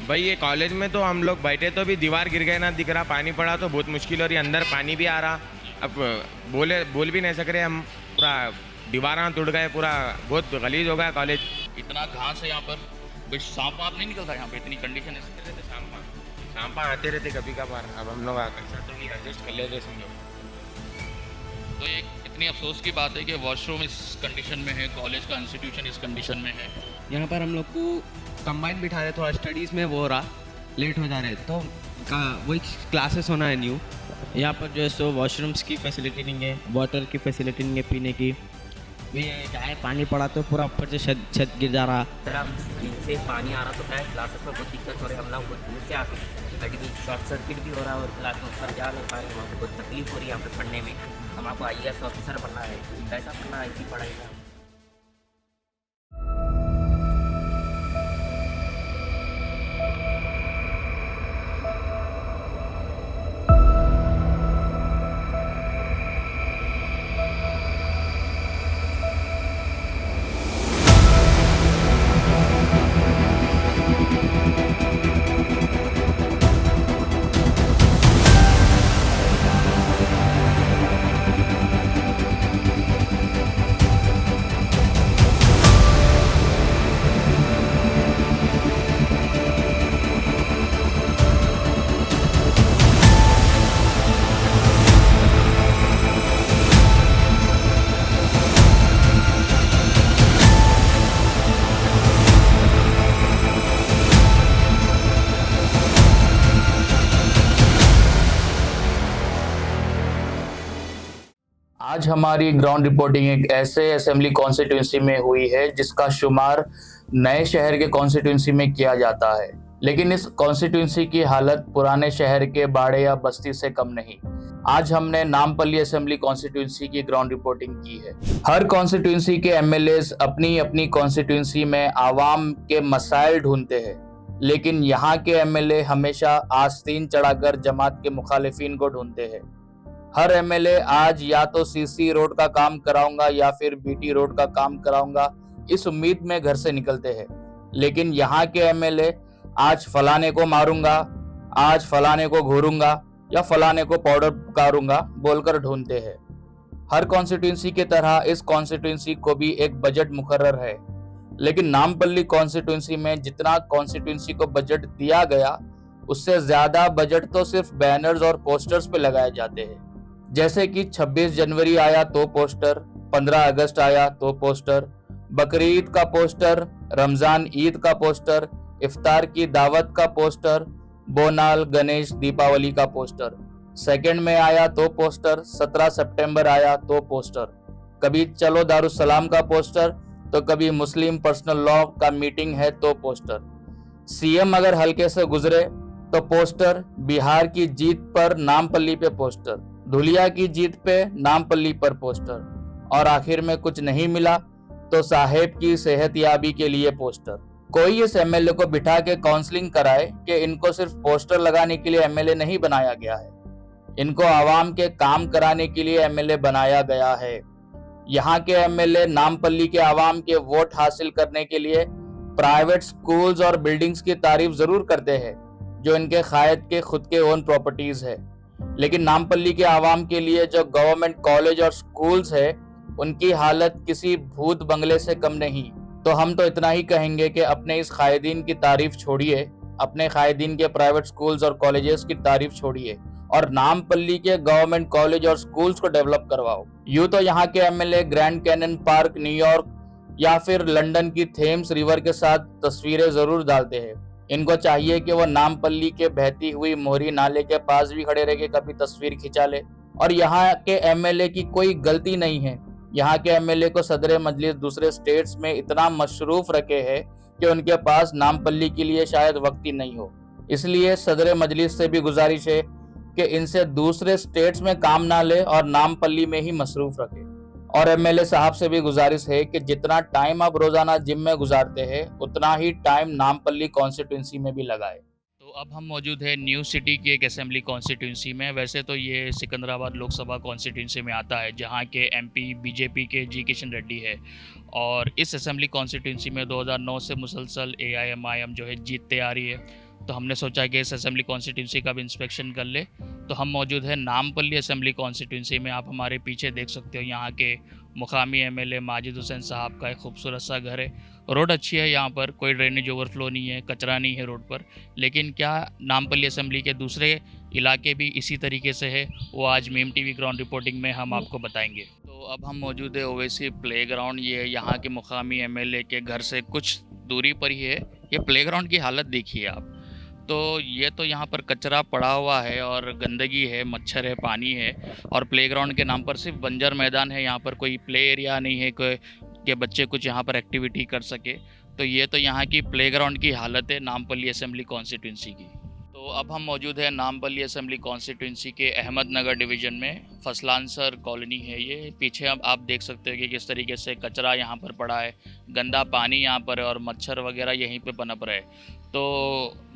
भाई ये कॉलेज में तो हम लोग बैठे तो भी दीवार गिर गए ना दिख रहा, पानी पड़ा तो बहुत मुश्किल हो रही, अंदर पानी भी आ रहा। अब बोल भी नहीं सक रहे हम, पूरा दीवार टूट गए, पूरा बहुत गलीज हो गया कॉलेज। इतना घास है यहाँ पर, भाई सांप वाप नहीं निकलता यहाँ पे, इतनी कंडीशन है। सांपा आते रहते कभी कभार, अब हम लोग कैसा तो नहीं एडजस्ट कर लेते समझो। तो ये इतनी अफसोस की बात है कि वॉशरूम इस कंडीशन में है, कॉलेज का इंस्टीट्यूशन इस कंडीशन में है। यहाँ पर हम लोग को कंबाइन बिठा रहे, थोड़ा स्टडीज़ में वो हो रहा, लेट हो जा रहे, तो वही क्लासेस होना है न्यू। यहाँ पर जो है सो वॉशरूम्स की फैसिलिटी नहीं है, वाटर की फैसिलिटी नहीं है पीने की। भी क्या है, पानी पड़ा तो पूरा ऊपर से छत गिर जा रहा। नीचे पानी आ रहा तो क्या है, क्लासेस में बहुत दिक्कत हो रही है। हम लोग बहुत दूर से आके कभी शॉर्ट सर्किट भी हो रहा है और क्लास में ऊपर जा नहीं पा रहे, वहाँ पर बहुत तकलीफ हो रही है यहाँ पर पढ़ने में। हम आपको IAS ऑफिसर बनना है, कैसा करना है ऐसी पढ़ाई में। आज हमारी ग्राउंड रिपोर्टिंग एक ऐसे असेंबली कॉन्स्टिट्यूंसी में हुई है जिसका शुमार नए शहर के कॉन्स्टिट्यूंसी में किया जाता है, लेकिन इस कॉन्स्टिट्यूंसी की हालत पुराने शहर के बाड़े या बस्ती से कम नहीं। आज हमने नामपल्ली असेंबली कॉन्स्टिट्यूंसी की ग्राउंड रिपोर्टिंग की है। हर कॉन्स्टिट्यूंसी के MLAs अपनी अपनी कॉन्स्टिट्यूंसी में आवाम के मसाइल ढूंढते हैं, लेकिन यहाँ के MLA हमेशा आस्तीन चढ़ाकर जमात के मुखालिफिन को ढूंढते हैं। हर MLA आज या तो CC रोड का काम कराऊंगा या फिर BT रोड का काम कराऊंगा, इस उम्मीद में घर से निकलते हैं। लेकिन यहाँ के MLA आज फलाने को मारूंगा, आज फलाने को घूरूंगा या फलाने को पाउडर पुकारूंगा बोलकर ढूंढते हैं। हर कॉन्स्टिट्यूंसी की तरह इस कॉन्स्टिट्यूंसी को भी एक बजट मुकर्रर है, लेकिन नामपल्ली कॉन्स्टिट्यूंसी में जितना कॉन्स्टिट्यूंसी को बजट दिया गया उससे ज्यादा बजट तो सिर्फ बैनर्स और पोस्टर्स पे लगाए जाते हैं। जैसे कि 26 जनवरी आया तो पोस्टर, 15 अगस्त आया तो पोस्टर, बकरीद का पोस्टर, रमजान ईद का पोस्टर, इफ्तार की दावत का पोस्टर, बोनाल गणेश दीपावली का पोस्टर। सेकंड में आया तो पोस्टर, 17 सितंबर आया तो पोस्टर, कभी चलो दारुसलाम का पोस्टर तो कभी मुस्लिम पर्सनल लॉ का मीटिंग है तो पोस्टर। CM अगर हल्के से गुजरे तो पोस्टर, बिहार की जीत पर नामपल्ली पे पोस्टर, धुलिया की जीत पे नामपल्ली पर पोस्टर, और आखिर में कुछ नहीं मिला तो साहेब की सेहतयाबी के लिए पोस्टर। कोई इस MLA को बिठा के काउंसलिंग कराए कि इनको सिर्फ पोस्टर लगाने के लिए MLA नहीं बनाया गया है, इनको आवाम के काम कराने के लिए MLA बनाया गया है। यहाँ के MLA नामपल्ली के आवाम के वोट हासिल करने के लिए प्राइवेट स्कूल्स और बिल्डिंग्स की तारीफ जरूर करते हैं जो इनके कायद के खुद के ओन प्रॉपर्टीज है, लेकिन नामपल्ली के आवाम के लिए जो गवर्नमेंट कॉलेज और स्कूल्स है उनकी हालत किसी भूत बंगले से कम नहीं। तो हम तो इतना ही कहेंगे कि अपने इस कायदीन की तारीफ छोड़िए, अपने कायदीन के प्राइवेट स्कूल्स और कॉलेजेस की तारीफ छोड़िए और नामपल्ली के गवर्नमेंट कॉलेज और स्कूल्स को डेवलप करवाओ। यूं तो यहाँ के MLA grand canyon park New York या फिर लंदन की थेम्स रिवर के साथ तस्वीरें जरूर डालते हैं। इनको चाहिए कि वो नामपल्ली के बहती हुई मोहरी नाले के पास भी खड़े रह के कभी तस्वीर खिंचा ले। और यहाँ के MLA की कोई गलती नहीं है, यहाँ के MLA को सदर मजलिस दूसरे स्टेट्स में इतना मशरूफ रखे है कि उनके पास नामपल्ली के लिए शायद वक्त ही नहीं हो। इसलिए सदर मजलिस से भी गुजारिश है कि इनसे दूसरे स्टेट्स में काम ना ले और नामपल्ली में ही मसरूफ रखे। और MLA साहब से भी गुजारिश है कि जितना टाइम आप रोजाना जिम में गुजारते हैं उतना ही टाइम नामपल्ली कॉन्स्टिट्यूंसी में भी लगाए। तो अब हम मौजूद है न्यू सिटी की एक असेंबली कॉन्स्टिट्यूंसी में। वैसे तो ये सिकंदराबाद लोकसभा कॉन्स्टिट्यूंसी में आता है जहाँ के MP BJP के G किशन रेड्डी है, और इस असेंबली कॉन्स्टिट्यूंसी में 2009 से मुसलसल AIMIM जो है जीतते आ रही है। तो हमने सोचा कि इस असेंबली कॉन्स्टिट्यूंसी का भी इंस्पेक्शन कर ले। तो हम मौजूद हैं नामपल्ली असेंबली कॉन्स्टिट्यूंसी में। आप हमारे पीछे देख सकते हो यहाँ के मुकामी एमएलए माजिद हुसैन साहब का एक खूबसूरत सा घर है। रोड अच्छी है, यहाँ पर कोई ड्रेनेज ओवरफ्लो नहीं है, कचरा नहीं है रोड पर। लेकिन क्या नामपल्ली असेंबली के दूसरे इलाके भी इसी तरीके से है, वो आज मीम टीवी ग्राउंड रिपोर्टिंग में हम आपको बताएंगे। तो अब हम मौजूद है ओवैसी प्ले ग्राउंड। ये यहाँ के मुकामी एमएलए के घर से कुछ दूरी पर ही है। ये प्ले ग्राउंड की हालत देखिए आप। तो ये तो यहाँ पर कचरा पड़ा हुआ है और गंदगी है, मच्छर है, पानी है, और प्लेग्राउंड के नाम पर सिर्फ बंजर मैदान है। यहाँ पर कोई प्ले एरिया नहीं है कोई कि बच्चे कुछ यहाँ पर एक्टिविटी कर सके। तो ये तो यहाँ की प्लेग्राउंड की हालत है नामपल्ली असेंबली कॉन्स्टिट्यूंसी की। तो अब हम मौजूद हैं नामपल्ली असेंबली कॉन्स्टिट्यूंसी के अहमदनगर डिवीज़न में। फसलांसर कॉलोनी है ये। पीछे अब आप देख सकते हो कि किस तरीके से कचरा यहाँ पर पड़ा है, गंदा पानी यहाँ पर है और मच्छर वगैरह यहीं पे पनप रहे। तो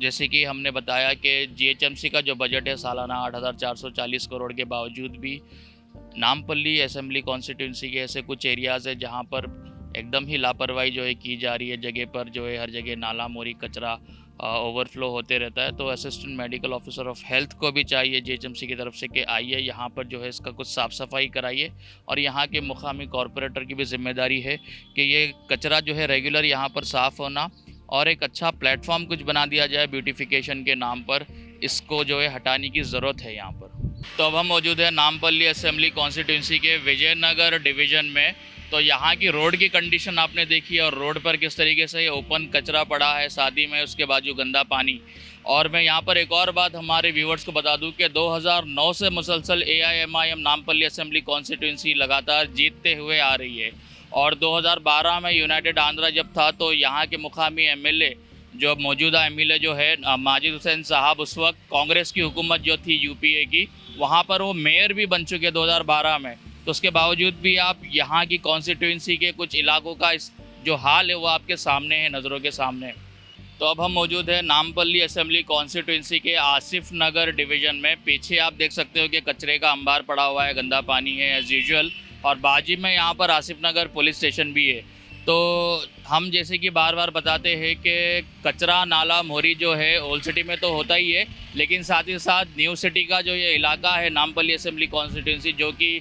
जैसे कि हमने बताया कि जीएचएमसी का जो बजट है सालाना 8,440 करोड़ के बावजूद भी नामपल्ली असेंबली कॉन्स्टिट्यूंसी के ऐसे कुछ एरियाज़ है जहाँ पर एकदम ही लापरवाही जो है की जा रही है। जगह पर जो है हर जगह नाला मोरी कचरा ओवरफ्लो होते रहता है। तो assistant medical officer of health को भी चाहिए जीएचएमसी की तरफ से कि आइए यहाँ पर जो है इसका कुछ साफ़ सफाई कराइए। और यहाँ के मुकामी कॉरपोरेटर की भी जिम्मेदारी है कि ये कचरा जो है रेगुलर यहाँ पर साफ़ होना और एक अच्छा प्लेटफॉर्म कुछ बना दिया जाए ब्यूटिफिकेशन के नाम पर। इसको जो है हटाने की ज़रूरत है यहाँ पर। तो अब हम मौजूद हैं नामपल्ली असेंबली कॉन्स्टिट्यूंसी के विजयनगर डिवीज़न में। तो यहाँ की रोड की कंडीशन आपने देखी और रोड पर किस तरीके से ओपन कचरा पड़ा है शादी में, उसके बाजू गंदा पानी। और मैं यहाँ पर एक और बात हमारे व्यूवर्स को बता दूं कि 2009 से मुसलसल AIMIM नामपल्ली असेंबली कॉन्स्टिट्यूंसी लगातार जीतते हुए आ रही है। और 2012 में यूनाइटेड आंध्रा जब था तो यहाँ के मुकामी एमएलए जो मौजूदा एमएलए जो है माजिद हुसैन साहब, उस वक्त कांग्रेस की हुकूमत जो थी यूपीए की, वहाँ पर वो मेयर भी बन चुके 2012 में। तो उसके बावजूद भी आप यहाँ की कॉन्स्टिट्यूंसी के कुछ इलाकों का जो हाल है वो आपके सामने है, नज़रों के सामने। तो अब हम मौजूद हैं नामपल्ली असेंबली कॉन्स्टिट्यूंसी के आसिफ नगर डिवीज़न में। पीछे आप देख सकते हो कि कचरे का अंबार पड़ा हुआ है, गंदा पानी है एज़ यूजुअल। और बाजी में यहाँ पर आसिफ नगर पुलिस स्टेशन भी है। तो हम जैसे कि बार बार बताते हैं कि कचरा नाला मोरी जो है ओल्ड सिटी में तो होता ही है, लेकिन साथ ही साथ न्यू सिटी का जो ये इलाका है नामपल्ली असेंबली कॉन्स्टिट्यूंसी, जो कि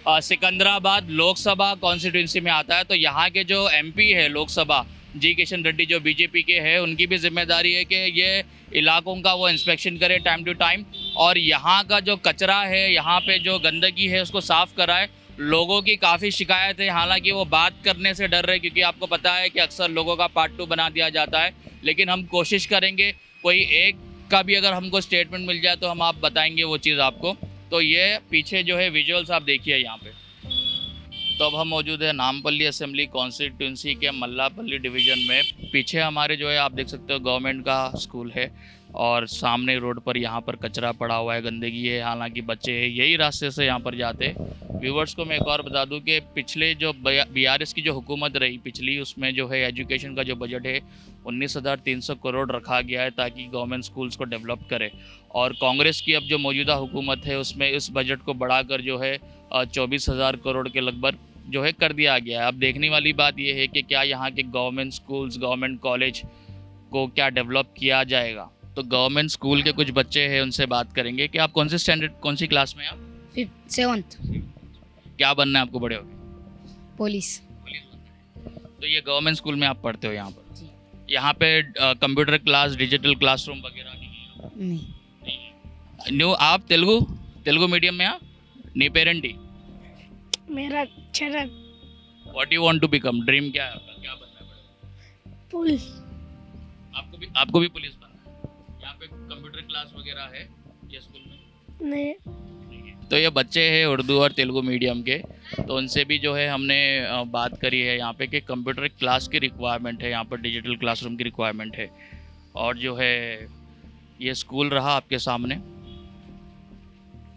सिकंदराबाद लोकसभा कॉन्स्टिट्यूंसी में आता है। तो यहाँ के जो एमपी है लोकसभा जी किशन रेड्डी जो बीजेपी के हैं, उनकी भी जिम्मेदारी है कि ये इलाकों का वो इंस्पेक्शन करे टाइम टू टाइम और यहाँ का जो कचरा है, यहाँ पे जो गंदगी है उसको साफ़ कराए। लोगों की काफ़ी शिकायत है, हालांकि वो बात करने से डर रहे क्योंकि आपको पता है कि अक्सर लोगों का पार्ट 2 बना दिया जाता है। लेकिन हम कोशिश करेंगे कोई एक का भी अगर हमको स्टेटमेंट मिल जाए तो हम आप बताएंगे वो चीज़ आपको। तो ये पीछे जो है विजुअल्स आप देखिए यहाँ पे। तो अब हम मौजूद है नामपल्ली असेंबली कॉन्स्टिट्यूंसी के मल्लापल्ली डिवीज़न में। पीछे हमारे जो है आप देख सकते हो गवर्नमेंट का स्कूल है और सामने रोड पर यहाँ पर कचरा पड़ा हुआ है, गंदगी है। हालांकि बच्चे यही रास्ते से यहाँ पर जाते हैं। व्यूवर्स को मैं एक और बता दूं कि पिछले जो BRS की जो हुकूमत रही पिछली, उसमें जो है एजुकेशन का जो बजट है 19,300 करोड़ रखा गया है ताकि गवर्नमेंट स्कूल्स को डेवलप करे। और कांग्रेस की अब जो मौजूदा हुकूमत है उसमें इस बजट को बढ़ाकर जो है 24,000 करोड़ के लगभग जो है कर दिया गया है। अब देखने वाली बात यह है कि क्या यहाँ के गवर्नमेंट स्कूल्स, गवर्नमेंट कॉलेज को क्या डेवलप किया जाएगा। तो गवर्नमेंट स्कूल के कुछ बच्चे हैं, उनसे बात करेंगे कि आप कौन से स्टैंडर्ड, कौन सी क्लास में आप? 7th। क्या बनना है आपको बड़े होकर? पुलिस। तो ये गवर्नमेंट स्कूल में आप पढ़ते हो यहाँ पर? यहाँ पे कंप्यूटर क्लास, डिजिटल क्लासरूम वगैरह नहीं है? नहीं। न्यू आप तेलुगु मीडियम में आप? नी पेरेंटी? मेरा छड़ा what you want to become, dream क्या है आपका, क्या बनना है बड़े? पुलिस। आपको भी पुलिस बनना है? यहाँ पे कंप्यूटर क्लास वगैरह है ये स्कूल में? नहीं। तो ये बच्चे हैं उर्दू और तेलुगु मीडियम के, तो उनसे भी जो है हमने बात करी है यहाँ पे कि कंप्यूटर क्लास की रिक्वायरमेंट है, यहाँ पर डिजिटल क्लासरूम की रिक्वायरमेंट है। और जो है ये स्कूल रहा आपके सामने।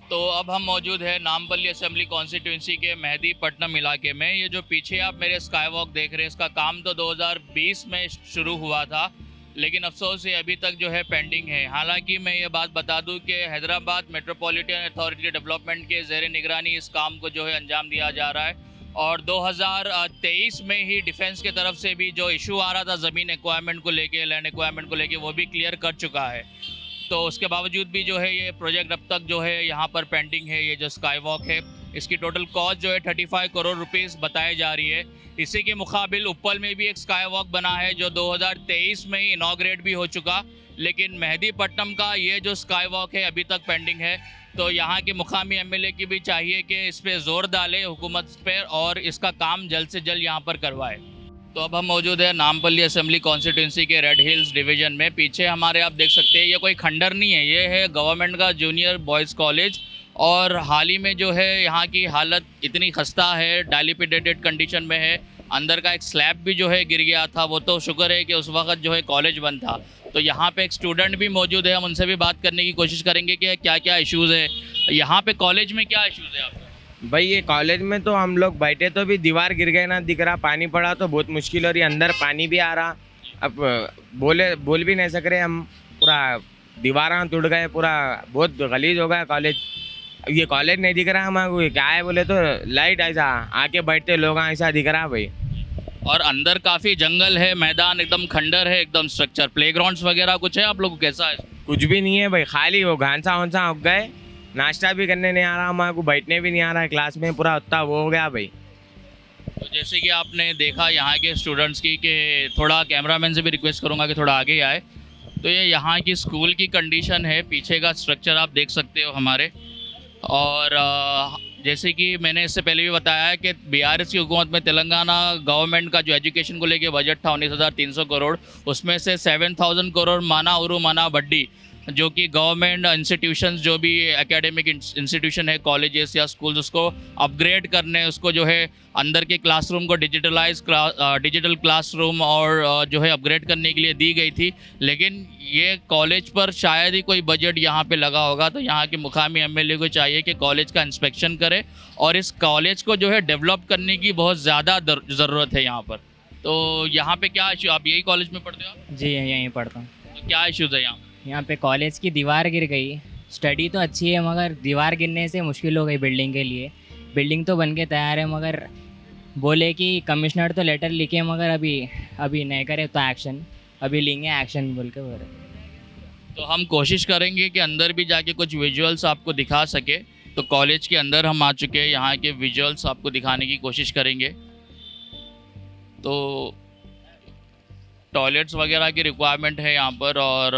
तो अब हम मौजूद है नामपल्ली असेंबली कॉन्स्टिट्यूंसी के मेहदीपट्टनम इलाके में। ये जो पीछे आप मेरे स्काई वॉक देख रहे हैं, इसका काम तो 2020 में शुरू हुआ था, लेकिन अफसोस ये अभी तक जो है पेंडिंग है। हालांकि मैं ये बात बता दूं कि हैदराबाद मेट्रोपॉलिटन अथॉरिटी डेवलपमेंट के ज़ेर निगरानी इस काम को जो है अंजाम दिया जा रहा है। और 2023 में ही डिफेंस की तरफ से भी जो इशू आ रहा था ज़मीन एक्वायरमेंट को लेके, लैंड एक्वायरमेंट को लेके, वो भी क्लियर कर चुका है। तो उसके बावजूद भी जो है ये प्रोजेक्ट अब तक जो है यहाँ पर पेंडिंग है। ये जो स्काई वॉक है, इसकी टोटल कॉस्ट जो है 35 करोड़ रुपीस बताई जा रही है। इसी के मुकाबिल उप्पल में भी एक स्काई वॉक बना है जो 2023 में ही इनॉग्रेट भी हो चुका, लेकिन मेहदीपट्टनम का ये जो स्काई वॉक है अभी तक पेंडिंग है। तो यहाँ के मुकामी एमएलए की भी चाहिए कि इस पर ज़ोर डाले हुकूमत पे और इसका काम जल्द से जल्द यहाँ पर करवाए। तो अब हम मौजूद है नामपल्ली असेंबली कॉन्स्टिट्यूंसी के रेड हिल्स डिवीज़न में। पीछे हमारे आप देख सकते हैं ये कोई खंडर नहीं है, ये है गवर्नमेंट का जूनियर बॉयज़ कॉलेज। और हाल ही में जो है यहाँ की हालत इतनी खस्ता है, डायलिपिडेटेड कंडीशन में है। अंदर का एक स्लैब भी जो है गिर गया था, वो तो शुक्र है कि उस वक्त जो है कॉलेज बंद था। तो यहाँ पे एक स्टूडेंट भी मौजूद है, हम उनसे भी बात करने की कोशिश करेंगे कि क्या क्या इश्यूज़ है यहाँ पे कॉलेज में, क्या इश्यूज़ है आपका। भाई ये कॉलेज में तो हम लोग बैठे तो भी दीवार गिर गए ना दिख रहा, पानी पड़ा तो बहुत मुश्किल हो रही, अंदर पानी भी आ रहा। अब बोल भी नहीं सक रहे हम, पूरा दीवार टूट गए, पूरा बहुत गलीज हो गया कॉलेज। अब ये कॉलेज नहीं दिख रहा हमारे, क्या है बोले तो लाइट ऐसा आके बैठते लोग ऐसा दिख रहा भाई। और अंदर काफ़ी जंगल है, मैदान एकदम खंडर है, एकदम स्ट्रक्चर, प्लेग्राउंड्स वगैरह कुछ है आप लोगों को, कैसा है? कुछ भी नहीं है भाई, खाली वो घांसा वंसा हो गए, नाश्ता भी करने नहीं आ रहा हमारे को, बैठने भी नहीं आ रहा है क्लास में, पूरा उतना वो हो गया भाई। तो जैसे कि आपने देखा यहाँ के स्टूडेंट्स की, कि थोड़ा कैमरामैन से भी रिक्वेस्ट करूँगा कि थोड़ा आगे आए। तो ये यहाँ की स्कूल की कंडीशन है, पीछे का स्ट्रक्चर आप देख सकते हो हमारे। और जैसे कि मैंने इससे पहले भी बताया है कि बीआरएस की हुकूमत में तेलंगाना गवर्नमेंट का जो एजुकेशन को लेके बजट था 19,300 करोड़, उसमें से 7,000 करोड़ माना उरु माना बड्डी, जो कि गवर्नमेंट इंस्टीट्यूशंस जो भी एकेडमिक इंस्टीट्यूशन है, कॉलेजेस या स्कूल्स, उसको अपग्रेड करने, उसको जो है अंदर के क्लासरूम को डिजिटल क्लासरूम और जो है अपग्रेड करने के लिए दी गई थी। लेकिन ये कॉलेज पर शायद ही कोई बजट यहाँ पे लगा होगा। तो यहाँ के मुकामी एमएलए को चाहिए कि कॉलेज का इंस्पेक्शन करे और इस कॉलेज को जो है डेवलप करने की बहुत ज़्यादा ज़रूरत है यहाँ पर। तो यहाँ पे क्या इशू, आप यही कॉलेज में पढ़ते हो आप? जी यहीं पढ़ता हूँ। तो क्या इशूज़ है यहाँ पे? यहाँ पे कॉलेज की दीवार गिर गई। स्टडी तो अच्छी है मगर दीवार गिरने से मुश्किल हो गई बिल्डिंग के लिए। बिल्डिंग तो बन के तैयार है मगर बोले कि कमिश्नर तो लेटर लिखे मगर अभी नहीं करे तो एक्शन, अभी लेंगे एक्शन बोल के बोले। तो हम कोशिश करेंगे कि अंदर भी जाके कुछ विजुअल्स आपको दिखा सके। तो कॉलेज के अंदर हम आ चुके हैं, यहाँ के विजुअल्स आपको दिखाने की कोशिश करेंगे। तो टॉयलेट्स वगैरह की रिक्वायरमेंट है यहाँ पर और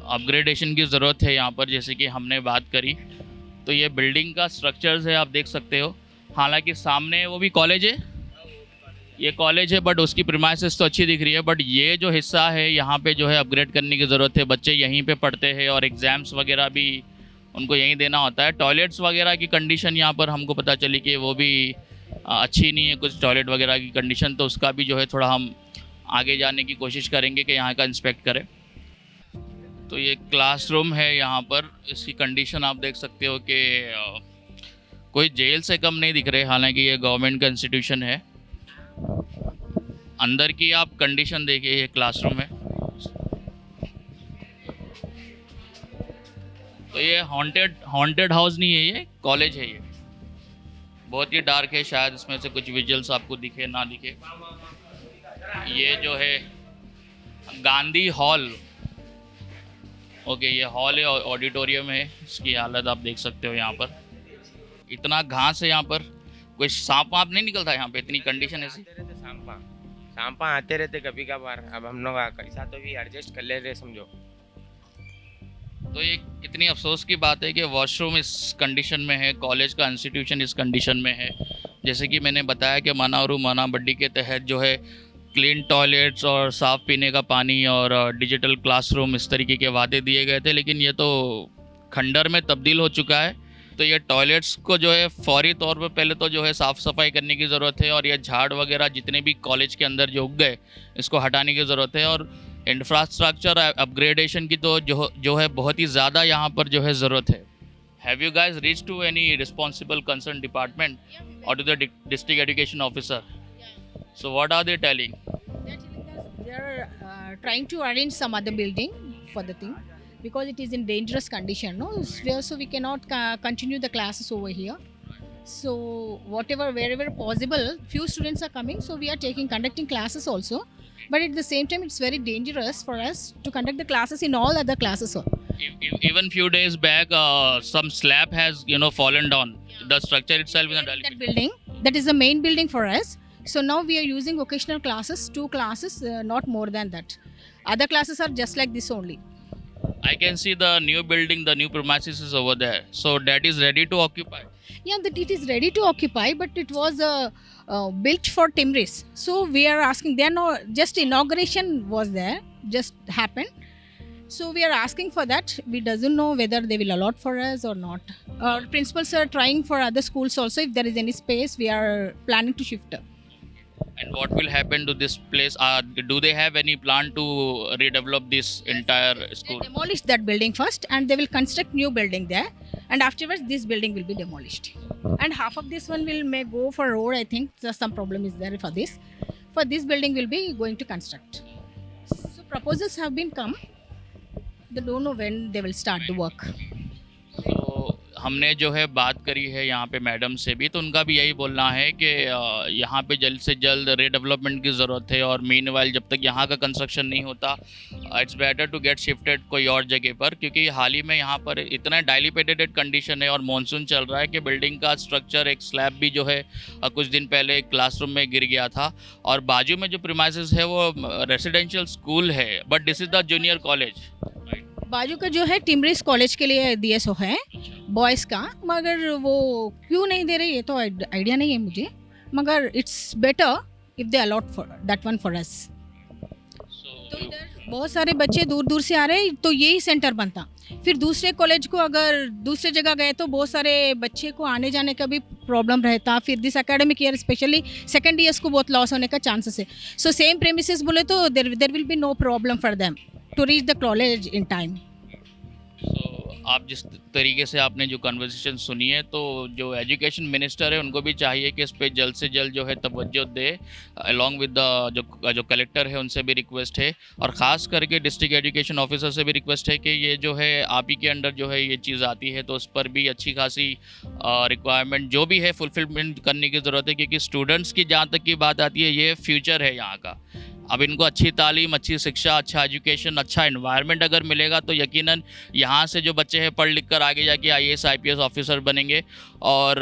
अपग्रेडेशन की ज़रूरत है यहाँ पर, जैसे कि हमने बात करी। तो ये बिल्डिंग का स्ट्रक्चर्स है, आप देख सकते हो। हालांकि सामने वो भी कॉलेज है, ये कॉलेज है बट उसकी प्रीमाइसेस तो अच्छी दिख रही है, बट ये जो हिस्सा है यहाँ पे जो है अपग्रेड करने की ज़रूरत है। बच्चे यहीं पे पढ़ते हैं और एग्ज़ाम्स वगैरह भी उनको यहीं देना होता है। टॉयलेट्स वगैरह की कंडीशन यहाँ पर हमको पता चली कि वो भी अच्छी नहीं है, कुछ टॉयलेट वगैरह की कंडीशन। तो उसका भी जो है थोड़ा हम आगे जाने की कोशिश करेंगे कि यहाँ का इंस्पेक्ट करें। तो ये क्लासरूम है यहाँ पर, इसकी कंडीशन आप देख सकते हो कि कोई जेल से कम नहीं दिख रहे, हालांकि ये गवर्नमेंट का इंस्टीट्यूशन है। अंदर की आप कंडीशन देखिए, ये क्लासरूम है। तो ये हॉन्टेड हाउस नहीं है, ये कॉलेज है। ये बहुत ही डार्क है, शायद इसमें से कुछ विजुअल्स आपको दिखे ना दिखे। ये जो है गांधी हॉल, ओके, ये हॉल है, ऑडिटोरियम है। इसकी हालत आप देख सकते हो। यहाँ पर इतना घास है, यहाँ पर कोई सांप वाप नहीं निकलता यहाँ पे, इतनी कंडीशन ऐसी। सांपा आते रहते कभी कभार, अब हम लोग कैसा तो भी एडजस्ट कर ले रहे समझो। तो ये कितनी अफसोस की बात है कि वॉशरूम इस कंडीशन में है, कॉलेज का इंस्टीट्यूशन इस कंडीशन में है। जैसे कि मैंने बताया कि मानाउरू माना बड्डी के तहत जो है क्लीन टॉयलेट्स और साफ़ पीने का पानी और डिजिटल क्लासरूम इस तरीके के वादे दिए गए थे, लेकिन ये तो खंडर में तब्दील हो चुका है। तो ये टॉयलेट्स को जो है फौरी तौर पर पहले तो जो है साफ़ सफाई करने की ज़रूरत है, और ये झाड़ वगैरह जितने भी कॉलेज के अंदर जो उग गए इसको हटाने की ज़रूरत है। और इंफ्रास्ट्रक्चर अपग्रेडेशन की तो जो है बहुत ही ज़्यादा यहाँ पर जो है ज़रूरत है। Have you guys reach to any responsible concern department और to the district education officer? So what are they telling? They are trying to arrange some other building for the thing because it is in dangerous condition, no? So we cannot continue the classes over here. So wherever possible, few students are coming. So we are conducting classes also. But at the same time, it's very dangerous for us to conduct the classes in all other classes. Even few days back, some slab has fallen down. The structure itself is not That building, that is the main building for us. So now we are using vocational classes, 2 classes, not more than that. Other classes are just like this only. I can see the new building, the new premises is over there. So that is ready to occupy. Yeah, that it is ready to occupy, but it was built for Timris. So we are asking, there no just inauguration was there, just happened. So we are asking for that. We doesn't know whether they will allot for us or not. Our principals are trying for other schools also. If there is any space, we are planning to shift. And what will happen to this place? Do they have any plan to redevelop this entire school? They demolish that building first, and they will construct new building there. And afterwards, this building will be demolished. And half of this one may go for road. I think there's some problem is there for this. For this building will be going to construct. So proposals have been come. They don't know when they will start the work. तो हमने जो है बात करी है यहाँ पे madam से भी, तो उनका भी यही बोलना है कि यहाँ पे जल्द से जल्द रीडेवलपमेंट की ज़रूरत है, और मीनवाइल जब तक यहाँ का कंस्ट्रक्शन नहीं होता, it's better to get shifted कोई और जगह पर, क्योंकि हाल ही में यहाँ पर इतना डाइलिपेटेड कंडीशन है और मानसून चल रहा है कि बिल्डिंग का स्ट्रक्चर, एक स्लैब भी जो है कुछ दिन पहले क्लासरूम में गिर गया था, और बाजू में जो प्रीमाइसेस है वो रेसिडेंशियल स्कूल है, but this is the junior college. बाजू का जो है टिमरिस कॉलेज के लिए दिए सो है बॉयज़ का, मगर वो क्यों नहीं दे रहे ये तो आइडिया नहीं है मुझे, मगर it's better if they a lot for that one for us. तो इधर बहुत सारे बच्चे दूर दूर से आ रहे हैं, तो यही सेंटर बनता। फिर दूसरे कॉलेज को अगर दूसरे जगह गए तो बहुत सारे बच्चे को आने जाने का भी प्रॉब्लम रहता। फिर this academic year specially second years को बहुत लॉस होने का चांसेस है। सो सेम प्रेमिसेस बोले तो there will be no problem for them to reach the college in time. आप जिस तरीके से आपने जो कन्वर्सेशन सुनी है, तो जो एजुकेशन मिनिस्टर है उनको भी चाहिए कि इस पे जल्द से जल्द जो है तवज्जो दे, अलॉन्ग विद द जो कलेक्टर है उनसे भी रिक्वेस्ट है, और ख़ास करके डिस्ट्रिक्ट एजुकेशन ऑफिसर से भी रिक्वेस्ट है कि ये जो है आप ही के अंडर जो है ये चीज़ आती है, तो उस पर भी अच्छी खासी रिक्वायरमेंट जो भी है फुलफिलमेंट करने की ज़रूरत है, क्योंकि स्टूडेंट्स की जहाँ तक की बात आती है ये फ्यूचर है यहाँ का। अब इनको अच्छी तालीम, अच्छी शिक्षा, अच्छा एजुकेशन, अच्छा एनवायरनमेंट अगर मिलेगा तो यकीनन यहाँ से जो बच्चे हैं पढ़ लिख कर आगे जाके IAS IPS ऑफिसर बनेंगे। और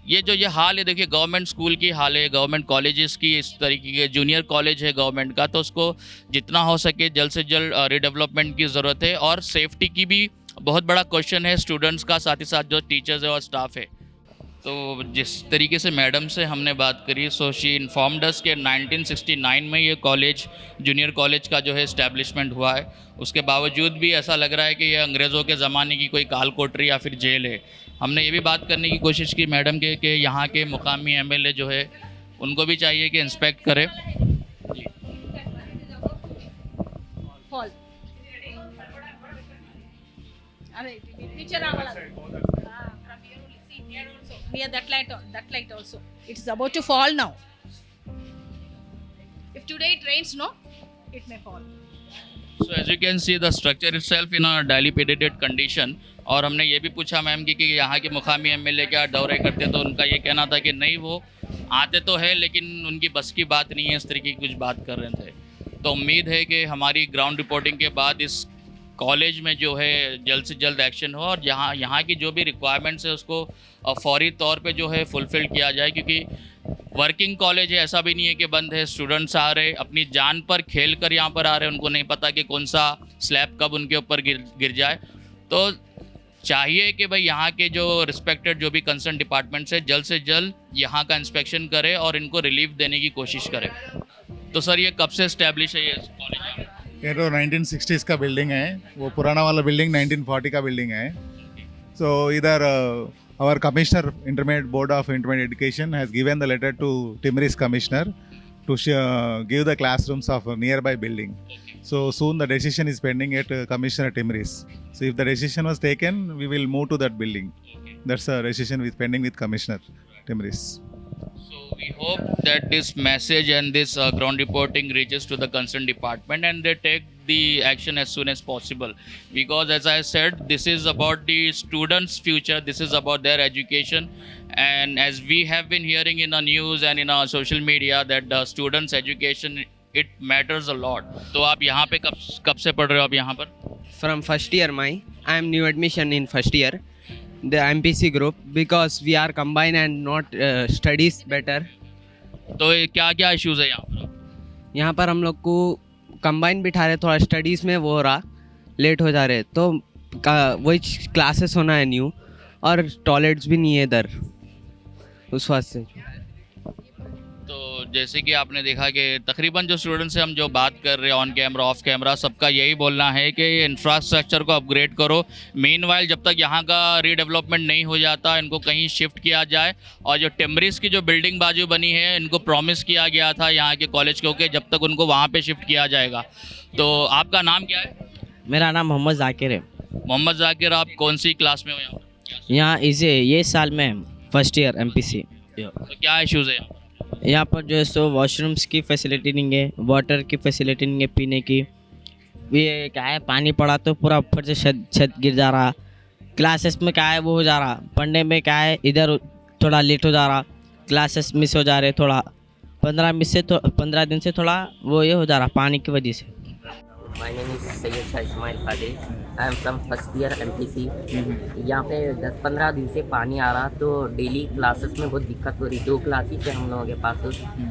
ये हाल है, देखिए गवर्नमेंट स्कूल की हाल है, गवर्नमेंट कॉलेजेस की, इस तरीके के जूनियर कॉलेज है गवर्नमेंट का, तो उसको जितना हो सके जल्द से जल्द रिडेवलपमेंट की ज़रूरत है। और सेफ्टी की भी बहुत बड़ा क्वेश्चन है स्टूडेंट्स का, साथ ही साथ जो टीचर्स है और स्टाफ है। तो जिस तरीके से मैडम से हमने बात करी, सो शी इन्फॉर्म्ड अस कि 1969 में ये कॉलेज, जूनियर कॉलेज का जो है इस्टेब्लिशमेंट हुआ है। उसके बावजूद भी ऐसा लग रहा है कि ये अंग्रेज़ों के ज़माने की कोई काल कोठरी या फिर जेल है। हमने ये भी बात करने की कोशिश की मैडम के कि यहाँ के मुकामी MLA जो है उनको भी चाहिए कि इंस्पेक्ट करे। Near that light also. It's about to fall now. If today it rains, no, it may fall. So as you can see, the structure itself in a dilapidated condition. और हमने ये भी पूछा मैम कि यहाँ के मुकामी MLA क्या दौरे करते, तो उनका ये कहना था कि नहीं, वो आते तो है लेकिन उनकी बस की बात नहीं है, इस तरीके की कुछ बात कर रहे थे। तो उम्मीद है कि हमारी ग्राउंड रिपोर्टिंग के बाद इस कॉलेज में जो है जल्द से जल्द एक्शन हो, और यहाँ की जो भी रिक्वायरमेंट्स है उसको फौरी तौर पे जो है फुलफ़िल किया जाए, क्योंकि वर्किंग कॉलेज है, ऐसा भी नहीं है कि बंद है। स्टूडेंट्स आ रहे, अपनी जान पर खेल कर यहाँ पर आ रहे, उनको नहीं पता कि कौन सा स्लैब कब उनके ऊपर गिर जाए। तो चाहिए कि भाई यहाँ के जो रिस्पेक्टेड जो भी कंसर्न डिपार्टमेंट्स है जल्द से जल्द यहाँ का इंस्पेक्शन करे और इनको रिलीफ देने की कोशिश करे। तो सर ये कब से इस्टेब्लिश है ये कॉलेज? ये तो 1960s का बिल्डिंग है, वो पुराना वाला बिल्डिंग 1940 का बिल्डिंग है। सो इधर our commissioner, Intermediate Board of Intermediate Education, has given the letter to Timris Commissioner to give the classrooms of a nearby building. So soon the decision is pending at Commissioner Timris. So if the decision was taken, we will move to that building. That's a decision with pending with Commissioner Timris. So we hope that this message and this ground reporting reaches to the concerned department and they take the action as soon as possible, because as I said, this is about the students' future, this is about their education, and as we have been hearing in our news and in our social media that the students education it matters a lot. तो आप यहाँ पे कब से पढ़ रहे हो आप यहाँ पर? From first year, I am new admission in first year, the MPC group, because we are combined and not studies better. तो क्या क्या इश्यूज है यहाँ पर? यहाँ पर हम लोग को कंबाइन बिठा रहे, थोड़ा स्टडीज़ में वो हो रहा, लेट हो जा रहे, तो वही क्लासेस होना है न्यू, और टॉयलेट्स भी नहीं है इधर, उस वास्ते। तो जैसे कि आपने देखा कि तकरीबन जो स्टूडेंट्स से हम जो बात कर रहे हैं ऑन कैमरा ऑफ कैमरा, सबका यही बोलना है कि इंफ्रास्ट्रक्चर को अपग्रेड करो। मीनवाइल जब तक यहाँ का रीडेवलपमेंट नहीं हो जाता इनको कहीं शिफ्ट किया जाए, और जो टिम्बरिस की जो बिल्डिंग बाजू बनी है इनको प्रॉमिस किया गया था यहाँ के कॉलेज को कि जब तक उनको वहाँ पे शिफ्ट किया जाएगा। तो आपका नाम क्या है? मेरा नाम मोहम्मद जाकिर है। मोहम्मद जाकिर, आप कौन सी क्लास में हो यहाँ पर? यहाँ इसे ये साल में फर्स्ट ईयर MPC। तो क्या इश्यूज़ है यहाँ पर? यहाँ पर जो है सो वॉशरूम्स की फैसिलिटी नहीं है, वाटर की फैसिलिटी नहीं है पीने की। ये क्या है, पानी पड़ा तो पूरा ऊपर से छत गिर जा रहा, क्लासेस में क्या है वो हो जा रहा, पढ़ने में क्या है इधर थोड़ा लेट हो जा रहा, क्लासेस मिस हो जा रहे, थोड़ा 15 दिन से थोड़ा वो ये हो जा रहा पानी की वजह से। My name is Syed Shah Ismail Qadir. I am from first year MPC। यहाँ पे 10-15 दिन से पानी आ रहा, तो डेली क्लासेस में बहुत दिक्कत हो रही। 2 क्लासेस है हम लोगों के पास,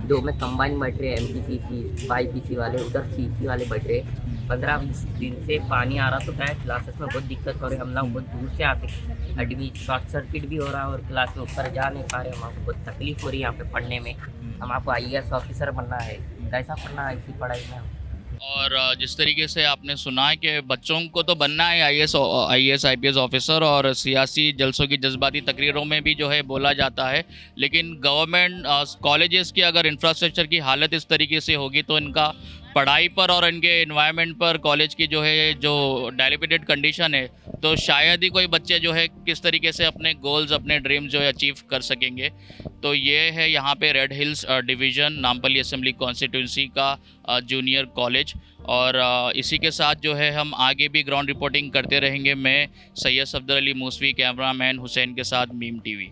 2 में कंबाइन बैठ रहे, MPC 5PC वाले, उधर CC वाले बैठ रहे। 15-20 दिन से पानी आ रहा, तो क्या है क्लासेस में बहुत दिक्कत हो रही। हम लोग बहुत दूर से आते, एडमी शॉर्ट सर्किट भी हो रहा और क्लास में ऊपर जा नहीं पा रहे। हमको बहुत तकलीफ हो रही है यहाँ पे पढ़ने में। हम आपको IAS ऑफिसर बनना है, कैसा पढ़ना है इसी पढ़ाई में? और जिस तरीके से आपने सुना है कि बच्चों को तो बनना है IAS IPS ऑफिसर, और सियासी जलसों की जज्बाती तकरीरों में भी जो है बोला जाता है, लेकिन गवर्नमेंट कॉलेजेस की अगर इंफ्रास्ट्रक्चर की हालत इस तरीके से होगी तो इनका पढ़ाई पर और इनके एनवायरनमेंट पर, कॉलेज की जो है जो डायलिपिटेड कंडीशन है, तो शायद ही कोई बच्चे जो है किस तरीके से अपने गोल्स अपने ड्रीम्स जो है अचीव कर सकेंगे। तो ये है यहाँ पे red hills division Nampally assembly constituency का जूनियर कॉलेज। और इसी के साथ जो है हम आगे भी ग्राउंड रिपोर्टिंग करते रहेंगे। मैं सैयद सफदर अली मूसवी, कैमरामैन हुसैन के साथ मीम TV।